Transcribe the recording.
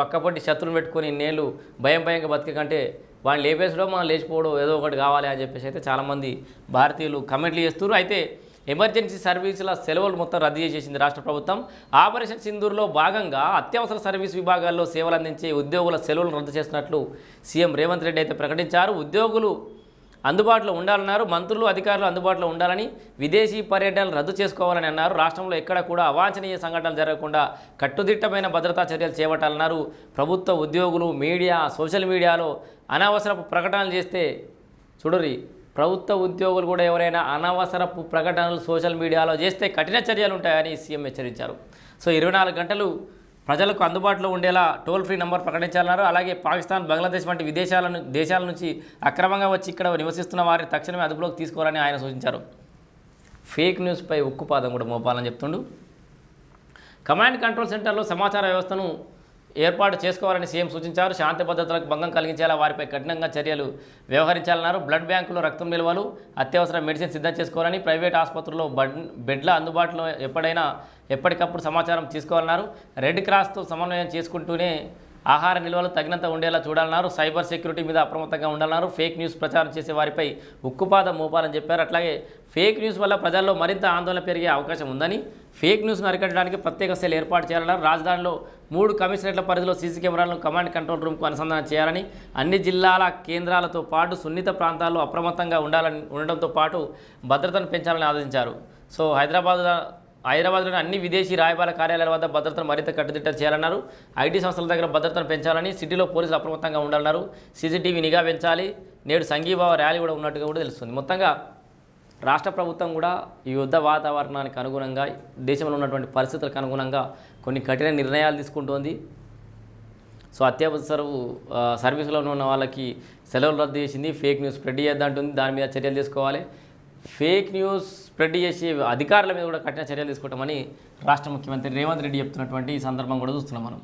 పక్కపొట్టి శత్రువులు పెట్టుకొని ఇన్నేళ్ళు భయంగా బతికే కంటే వాళ్ళు లేపేసడో మనం లేచిపోవడం ఏదో ఒకటి కావాలి అని చెప్పేసి అయితే చాలామంది భారతీయులు కమెంట్లు చేస్తున్నారు. అయితే ఎమర్జెన్సీ సర్వీసుల సెలవులు మొత్తం రద్దు చేసేసింది రాష్ట్ర ప్రభుత్వం. ఆపరేషన్ సింధూర్లో భాగంగా అత్యవసర సర్వీస్ విభాగాల్లో సేవలు అందించే ఉద్యోగుల సెలవులు రద్దు చేస్తున్నట్లు సీఎం రేవంత్ రెడ్డి అయితే ప్రకటించారు. ఉద్యోగులు అందుబాటులో ఉండాలన్నారు. మంత్రులు అధికారులు అందుబాటులో ఉండాలని, విదేశీ పర్యటనలు రద్దు చేసుకోవాలని అన్నారు. రాష్ట్రంలో ఎక్కడ కూడా అవాంఛనీయ సంఘటనలు జరగకుండా కట్టుదిట్టమైన భద్రతా చర్యలు చేపట్టాలన్నారు. ప్రభుత్వ ఉద్యోగులు మీడియా సోషల్ మీడియాలో అనవసరపు ప్రకటనలు చేస్తే చూడరి, ప్రభుత్వ ఉద్యోగులు కూడా ఎవరైనా అనవసరపు ప్రకటనలు సోషల్ మీడియాలో చేస్తే కఠిన చర్యలు ఉంటాయని సీఎం హెచ్చరించారు. సో 24 గంటలు ప్రజలకు అందుబాటులో ఉండేలా టోల్ ఫ్రీ నంబర్ ప్రకటించాలన్నారు. అలాగే పాకిస్తాన్, బంగ్లాదేశ్ వంటి దేశాల నుంచి అక్రమంగా వచ్చి ఇక్కడ నివసిస్తున్న వారిని తక్షణమే అదుపులోకి తీసుకోవాలని ఆయన సూచించారు. ఫేక్ న్యూస్పై ఉక్కుపాదం కూడా మోపాలని చెప్తుండు. కమాండ్ కంట్రోల్ సెంటర్లో సమాచార వ్యవస్థను ఏర్పాటు చేసుకోవాలని సీఎం సూచించారు. శాంతి భద్రతలకు భంగం కలిగించేలా వారిపై కఠినంగా చర్యలు వ్యవహరించాలన్నారు. బ్లడ్ బ్యాంకులో రక్తం నిల్వలు, అత్యవసర మెడిసిన్ సిద్ధం చేసుకోవాలని, ప్రైవేట్ ఆసుపత్రుల్లో బెడ్ల అందుబాటులో ఎప్పటికప్పుడు సమాచారం తీసుకోవాలన్నారు. రెడ్ క్రాస్తో సమన్వయం చేసుకుంటూనే ఆహార నిల్వలు తగినంత ఉండేలా చూడాలన్నారు. సైబర్ సెక్యూరిటీ మీద అప్రమత్తంగా ఉండాలన్నారు. ఫేక్ న్యూస్ ప్రచారం చేసే వారిపై ఉక్కుపాదం మోపాలని చెప్పారు. అట్లాగే ఫేక్ న్యూస్ వల్ల ప్రజల్లో మరింత ఆందోళన పెరిగే అవకాశం ఉందని, ఫేక్ న్యూస్ను అరికట్టడానికి ప్రత్యేక సెల్ ఏర్పాటు చేయాలన్నారు. రాజధానిలో 3 కమిషనరేట్ల పరిధిలో సీసీ కెమెరాలను కమాండ్ కంట్రోల్ రూమ్కు అనుసంధానం చేయాలని, అన్ని జిల్లాల కేంద్రాలతో పాటు సున్నిత ప్రాంతాల్లో అప్రమత్తంగా ఉండడంతో పాటు భద్రతను పెంచాలని ఆదేశించారు. సో హైదరాబాద్లోని అన్ని విదేశీ రాయబార కార్యాలయాల వద్ద భద్రతను మరింత కట్టుదిట్టం చేయాలన్నారు. ఐటీ సంస్థల దగ్గర భద్రతను పెంచాలని, సిటీలో పోలీసులు అప్రమత్తంగా ఉండాలన్నారు. సీసీటీవీ నిఘా పెంచాలి. నేడు సంఘీభావ ర్యాలీ కూడా ఉన్నట్టుగా కూడా తెలుస్తుంది. మొత్తంగా రాష్ట్ర ప్రభుత్వం కూడా ఈ యుద్ధ వాతావరణానికి అనుగుణంగా, దేశంలో ఉన్నటువంటి పరిస్థితులకు అనుగుణంగా కొన్ని కఠిన నిర్ణయాలు తీసుకుంటోంది. సో అత్యవసర సర్వీసులో ఉన్న వాళ్ళకి సెలవులు రద్దు చేసింది. ఫేక్ న్యూస్ స్ప్రెడ్ చేయొద్దంటుంది. దాని మీద చర్యలు తీసుకోవాలి. ఫేక్ న్యూస్ స్ప్రెడ్ చేసే అధికారుల మీద కూడా కఠిన చర్యలు తీసుకుంటామని రాష్ట్ర ముఖ్యమంత్రి రేవంత్ రెడ్డి చెప్తున్నటువంటి ఈ సందర్భం కూడా చూస్తున్నాం మనం.